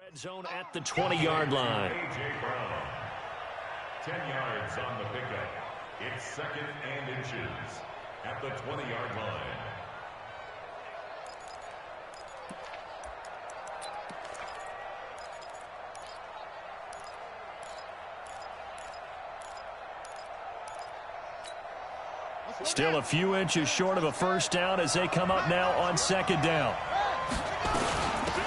Red zone at the 20-yard line. 10 yards on the pickup. It's 2nd and inches at the 20-yard line. Still a few inches short of a first down as they come up now on 2nd down.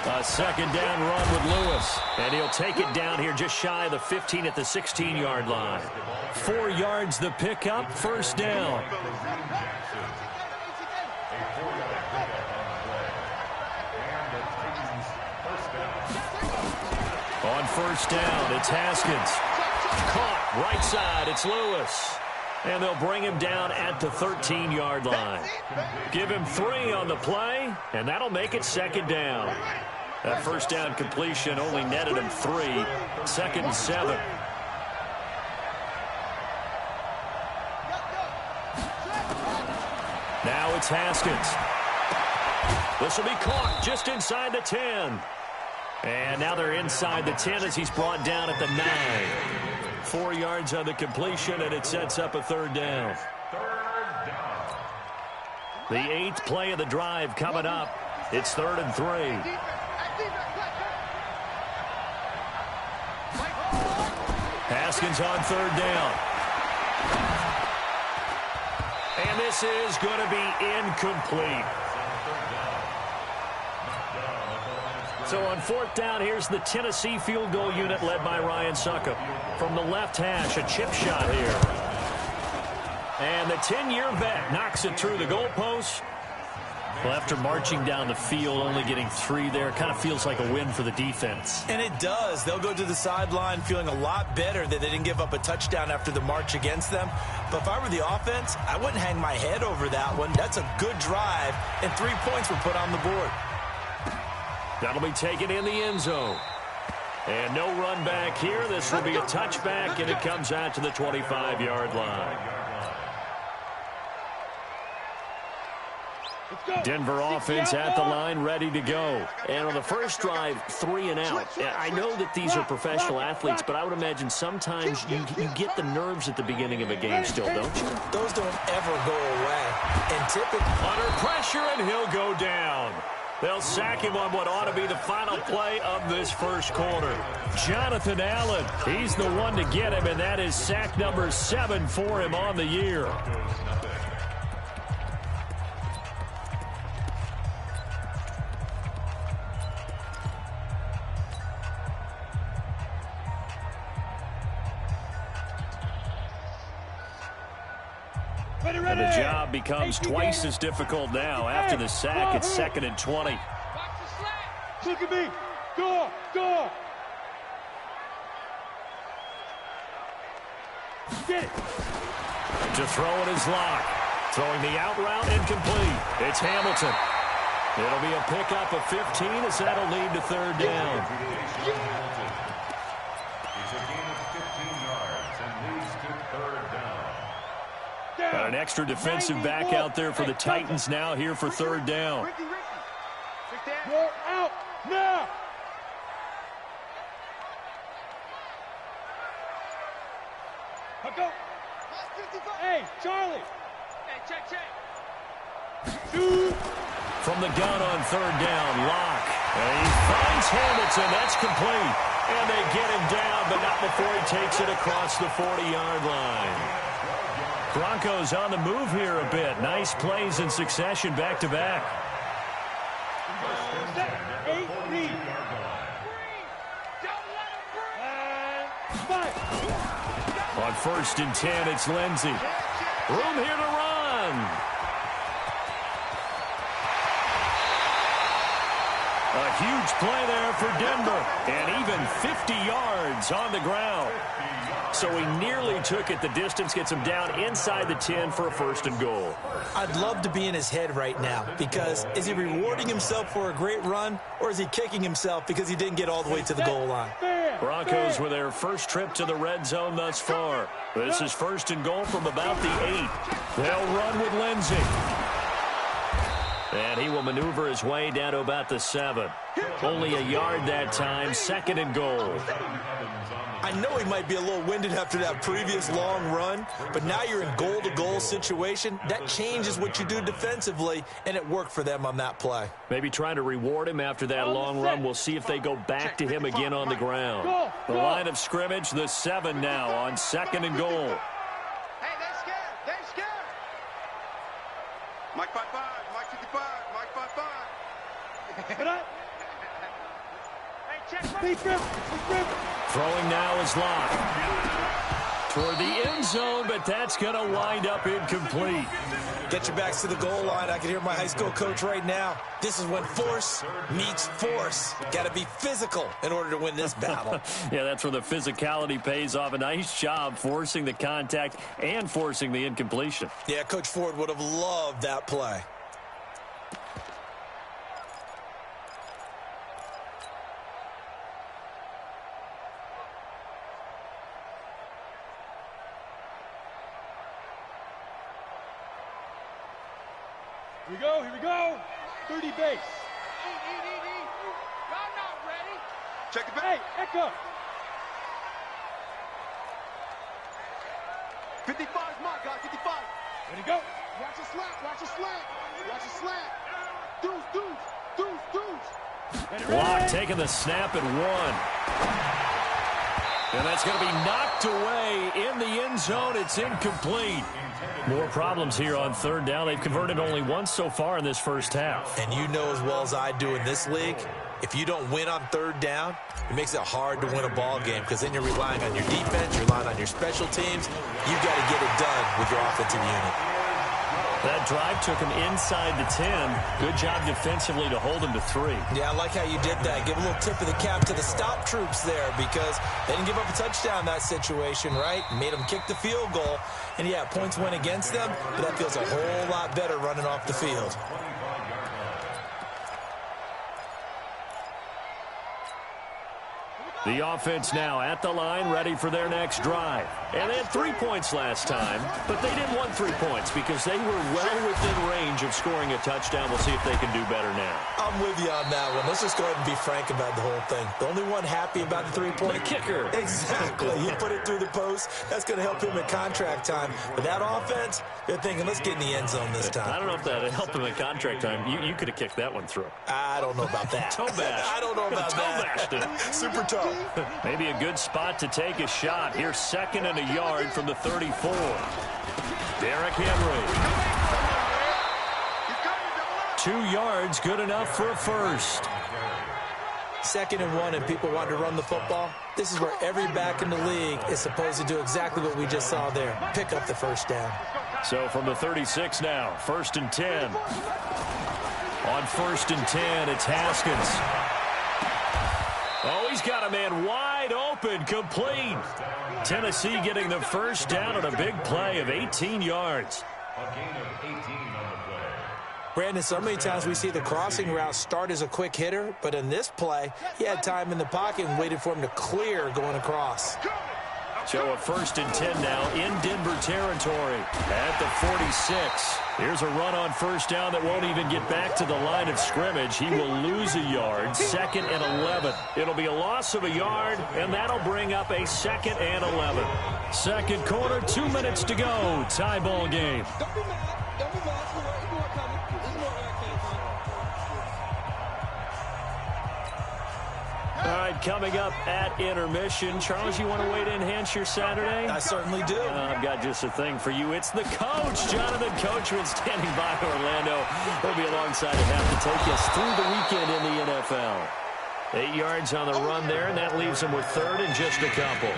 A 2nd down run with Lewis. And he'll take it down here just shy of the 15 at the 16-yard line. 4 yards the pickup, first down. On first down, it's Haskins. Caught, right side, it's Lewis. And they'll bring him down at the 13-yard line. Give him 3 on the play, and that'll make it 2nd down. That first down completion only netted him 3. 2nd and 7. Now it's Haskins. This will be caught just inside the 10. And now they're inside the 10 as he's brought down at the 9. 4 yards on the completion, and it sets up a 3rd down. The 8th play of the drive coming up. It's 3rd and 3. Haskins on 3rd down. And this is going to be incomplete. So on 4th down, here's the Tennessee field goal unit led by Ryan Succop. From the left hash, a chip shot here. And the 10-year vet knocks it through the goalpost. Well, after marching down the field, only getting 3 there, it kind of feels like a win for the defense. And it does. They'll go to the sideline feeling a lot better that they didn't give up a touchdown after the march against them. But if I were the offense, I wouldn't hang my head over that one. That's a good drive, and 3 points were put on the board. That'll be taken in the end zone. And no run back here. This will be a touchback, and it comes out to the 25-yard line. Denver offense at the line, ready to go. And on the first drive, 3 and out. I know that these are professional athletes, but I would imagine sometimes you get the nerves at the beginning of a game still, don't you? Those don't ever go away. And typically under pressure, and he'll go down. They'll sack him on what ought to be the final play of this first quarter. Jonathan Allen, he's the one to get him, and that is sack number 7 for him on the year. And the job becomes twice as difficult now. After the sack, it's 2nd and 20. Look at me. Go, go. Get it. To throw it is Locke. Throwing the out route incomplete. It's Hamilton. It'll be a pickup of 15 as that'll lead to 3rd down. It's a gain of 15 yards and leads to 3rd down. Got an extra defensive back out there for the Titans now here for 3rd down. You're out now. Go. Hey, Charlie. Hey, check. From the gun on 3rd down, Locke. And he finds Hamilton. That's complete. And they get him down, but not before he takes it across the 40-yard line. Broncos on the move here a bit. Nice plays in succession back-to-back. 8-3. On 1st and 10, it's Lindsey. Room here to run. A huge play there for Denver. And even 50 yards on the ground. So he nearly took it the distance, gets him down inside the 10 for a 1st and goal. I'd love to be in his head right now, because is he rewarding himself for a great run, or is he kicking himself because he didn't get all the way to the goal line? Broncos with their first trip to the red zone thus far. This is 1st and goal from about the 8. They'll run with Lindsey. And he will maneuver his way down to about the 7. Only a yard that time, 2nd and goal. I know he might be a little winded after that previous long run, but now you're in goal-to-goal situation. That changes what you do defensively, and it worked for them on that play. Maybe trying to reward him after that long run. We'll see if they go back to him again on the ground. The line of scrimmage, the 7 now on 2nd and goal. Hey, they're scared. They're scared. Mike 5-5, Mike 55, Mike 5-5. Throwing now is locked. Toward the end zone, but that's going to wind up incomplete. Get your backs to the goal line. I can hear my high school coach right now. This is when force meets force. Got to be physical in order to win this battle. Yeah, that's where the physicality pays off. A nice job forcing the contact and forcing the incompletion. Yeah, Coach Ford would have loved that play. Here we go. 30 base. Y'all not ready. Check the back. Hey, Echo. 55 is my guy, 55. Ready to go. Watch your slant, watch your slant. Watch your slant. Deuce. Block taking the snap and 1. And that's going to be knocked away in the end zone. It's incomplete. More problems here on 3rd down. They've converted only once so far in this first half. And you know as well as I do in this league, if you don't win on 3rd down, it makes it hard to win a ball game because then you're relying on your defense, you're relying on your special teams. You've got to get it done with your offensive unit. That drive took him inside the 10. Good job defensively to hold him to 3. Yeah, I like how you did that. Give a little tip of the cap to the stop troops there because they didn't give up a touchdown in that situation, right? Made them kick the field goal. And, yeah, points went against them, but that feels a whole lot better running off the field. The offense now at the line, ready for their next drive. And they had 3 points last time, but they didn't want 3 points because they were well within range of scoring a touchdown. We'll see if they can do better now. I'm with you on that one. Let's just go ahead and be frank about the whole thing. The only one happy about the 3-point. The kicker. Exactly. You put it through the post. That's going to help him at contract time. But that offense, they're thinking, let's get in the end zone this time. I don't know if that helped him at contract time. You could have kicked that one through. I don't know about that. Toe bash. I don't know about that. Toe bashed it. Super toe. Maybe a good spot to take a shot. Here's 2nd and a yard from the 34. Derrick Henry. 2 yards, good enough for a first. 2nd and 1, and people want to run the football. This is where every back in the league is supposed to do exactly what we just saw there. Pick up the first down. So from the 36 now, 1st and 10. On 1st and 10, it's Haskins. Oh, he's got a man wide open, complete. Tennessee getting the first down on a big play of 18 yards. A gain of 18 on the play. Brandon, so many times we see the crossing route start as a quick hitter, but in this play, he had time in the pocket and waited for him to clear going across. So a 1st and 10 now in Denver territory at the 46. Here's a run on 1st down that won't even get back to the line of scrimmage. He will lose a yard, 2nd and 11. It'll be a loss of a yard, and that'll bring up a 2nd and 11. Second quarter, 2 minutes to go. Tie ball game. Don't be mad. Don't be mad. There's more coming. There's more air coming. All right, coming up at intermission. Charles, you want to wait to enhance your Saturday? I certainly do. I've got just a thing for you. It's the coach, Jonathan Coachman, standing by Orlando. He'll be alongside to have to take us through the weekend in the NFL. 8 yards on the run there, and that leaves him with 3rd and just a couple.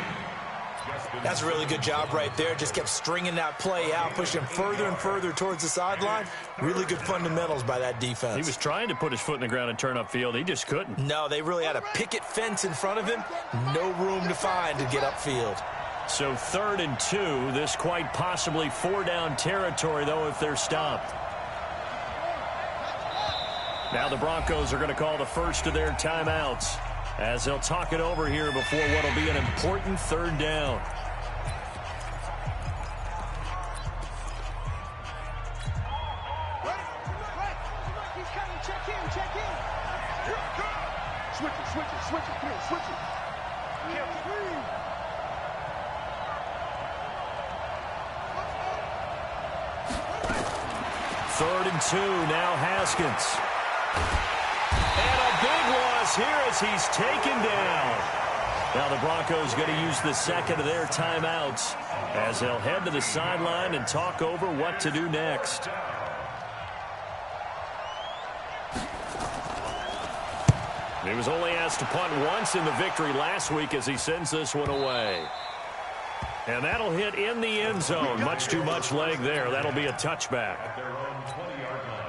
That's a really good job right there. Just kept stringing that play out, pushing him further and further towards the sideline. Really good fundamentals by that defense. He was trying to put his foot in the ground and turn upfield. He just couldn't. No, they really had a picket fence in front of him. No room to find to get upfield. So 3rd and 2. This quite possibly 4-down territory, though, if they're stopped. Now the Broncos are going to call the first of their timeouts as they'll talk it over here before what will be an important 3rd down. Switch it. Come on, switch it. Third and 2, now Haskins. And a big loss here as he's taken down. Now the Broncos going to use the second of their timeouts as they'll head to the sideline and talk over what to do next. He was only asked to punt once in the victory last week as he sends this one away. And that'll hit in the end zone. Much too much leg there. That'll be a touchback. At their own 20-yard line.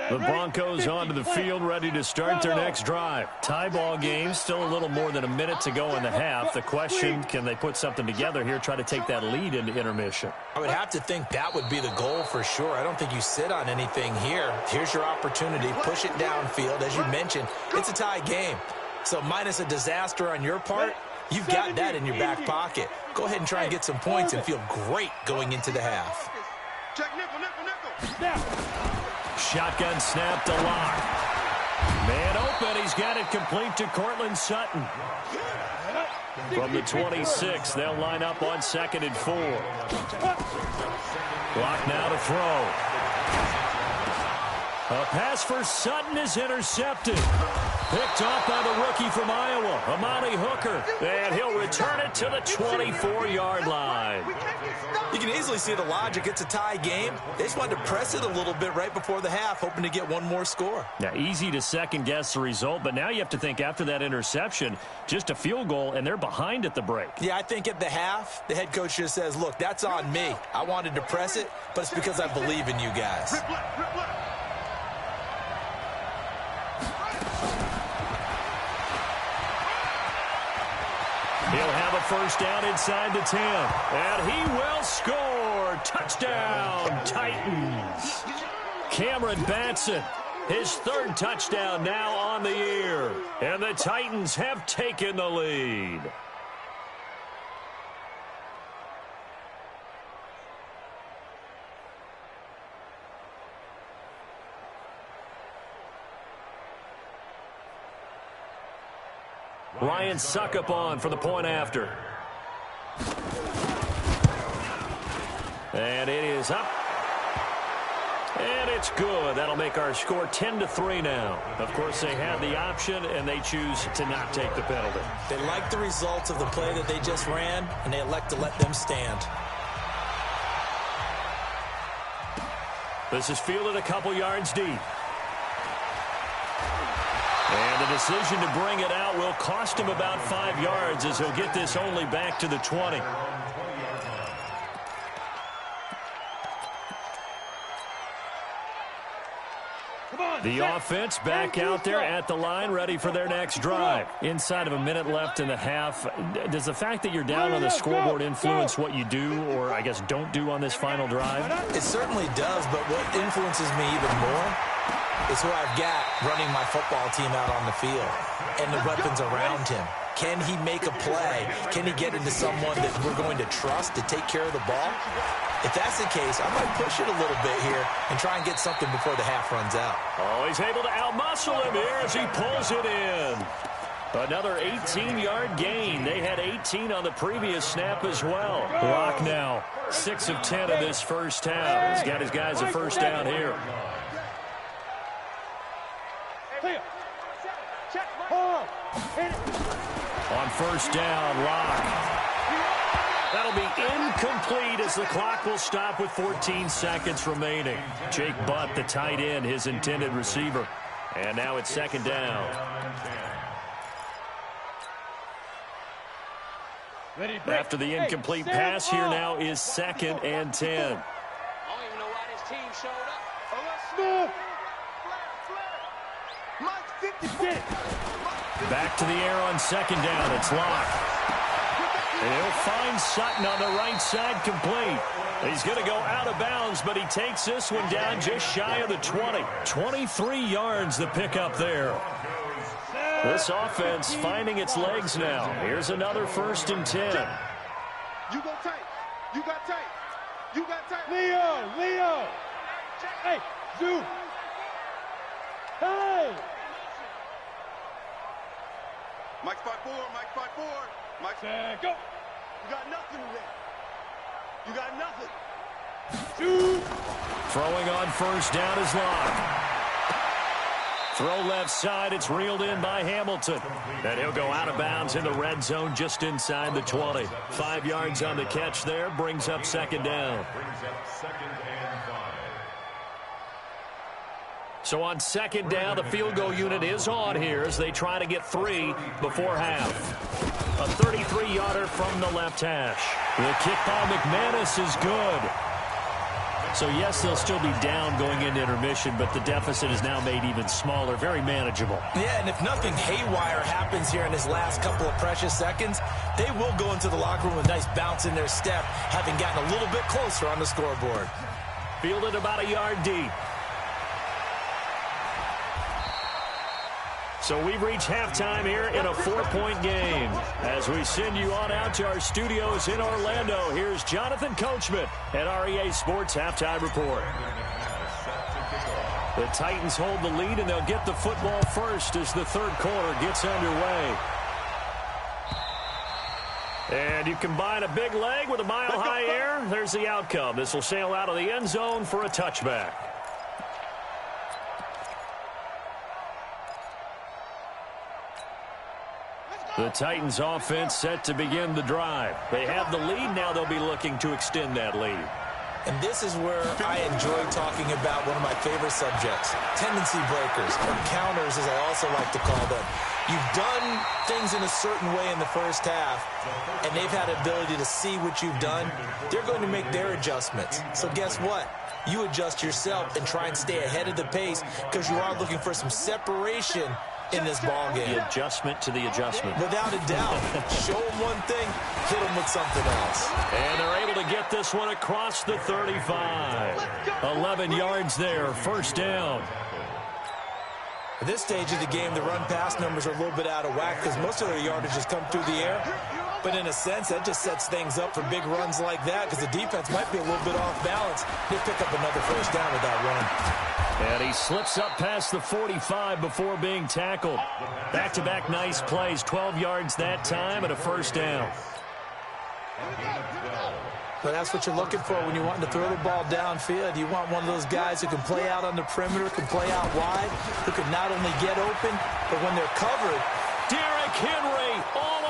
The Broncos onto the field, ready to start their next drive. Tie ball game, still a little more than a minute to go in the half. The question, can they put something together here, try to take that lead into intermission? I would have to think that would be the goal for sure. I don't think you sit on anything here. Here's your opportunity. Push it downfield. As you mentioned, it's a tie game. So minus a disaster on your part, you've got that in your back pocket. Go ahead and try and get some points and feel great going into the half. Check nickel. Shotgun snap to Lock. Man open. He's got it complete to Cortland Sutton. From the 26, they'll line up on 2nd and 4. Lock now to throw. A pass for Sutton is intercepted. Picked off by the rookie from Iowa, Amani Hooker. And he'll return it to the 24-yard line. You can easily see the logic. It's a tie game. They just wanted to press it a little bit right before the half, hoping to get one more score. Now, easy to second-guess the result, but now you have to think after that interception, just a field goal, and they're behind at the break. Yeah, I think at the half, the head coach just says, look, that's on me. I wanted to press it, but it's because I believe in you guys. Rip left. He'll have a first down inside the 10. And he will score. Touchdown, Titans. Cameron Batson, his 3rd touchdown now on the year. And the Titans have taken the lead. Ryan Suckup on for the point after. And it is up. And it's good. That'll make our score 10-3 now. Of course, they had the option, and they choose to not take the penalty. They like the results of the play that they just ran, and they elect to let them stand. This is fielded a couple yards deep. And the decision to bring it out will cost him about 5 yards as he'll get this only back to the 20. The offense back out there at the line, ready for their next drive. Inside of a minute left in the half, does the fact that you're down on the scoreboard influence what you do, or I guess don't do on this final drive? It certainly does, but what influences me even more is who I've got running my football team out on the field and the weapons around him. Can he make a play? Can he get into someone that we're going to trust to take care of the ball? If that's the case, I might push it a little bit here and try and get something before the half runs out. Oh, he's able to outmuscle him here as he pulls it in. Another 18-yard gain. They had 18 on the previous snap as well. Rock now, 6 of 10 in this first half. He's got his guys a first down here. On first down, Lock. That'll be incomplete as the clock will stop with 14 seconds remaining. Jake Butt, the tight end, his intended receiver. And now it's 2nd down. After the incomplete pass, here now is 2nd and 10. I don't even know why this team showed up. Back to the air on 2nd down. It's Lock. And he'll find Sutton on the right side complete. He's going to go out of bounds, but he takes this one down just shy of the 20. 23 yards the pickup there. This offense finding its legs now. Here's another 1st and 10. You go tight. You got tight. You got tight. Leo! Hey, Zoo. Hey. Mike 5-4, Mike 5-4. Mike, Go. You got nothing today. You got nothing. Zoo. Throwing on first down is Locke. Throw left side, it's reeled in by Hamilton. And he'll go out of bounds in the red zone just inside the 20. 5 yards on the catch there, brings up second down. So on second down, the field goal unit is on here as they try to get 3 before half. A 33-yarder from the left hash. The kick by McManus is good. So, yes, they'll still be down going into intermission, but the deficit is now made even smaller, very manageable. Yeah, and if nothing haywire happens here in his last couple of precious seconds, they will go into the locker room with a nice bounce in their step, having gotten a little bit closer on the scoreboard. Fielded about a yard deep. So we've reached halftime here in a 4-point game. As we send you on out to our studios in Orlando, here's Jonathan Coachman at REA Sports Halftime Report. The Titans hold the lead, and they'll get the football first as the third quarter gets underway. And you combine a big leg with a mile-high air, there's the outcome. This will sail out of the end zone for a touchback. The Titans offense set to begin the drive. They have the lead. Now they'll be looking to extend that lead. And this is where I enjoy talking about one of my favorite subjects, tendency breakers, or counters as I also like to call them. You've done things in a certain way in the first half, and they've had the ability to see what you've done. They're going to make their adjustments. So guess what? You adjust yourself and try and stay ahead of the pace because you are looking for some separation in this ball game. The adjustment to the adjustment. Without a doubt. Show them one thing, hit them with something else. And they're able to get this one across the 35. 11 yards there, first down. At this stage of the game, the run-pass numbers are a little bit out of whack because most of their yardage has come through the air. But in a sense, that just sets things up for big runs like that because the defense might be a little bit off balance. They pick up another first down with that run. And he slips up past the 45 before being tackled. Back-to-back nice plays, 12 yards that time and a first down. But that's what you're looking for when you want to throw the ball downfield. You want one of those guys who can play out on the perimeter, can play out wide, who can not only get open, but when they're covered. Derrick Henry all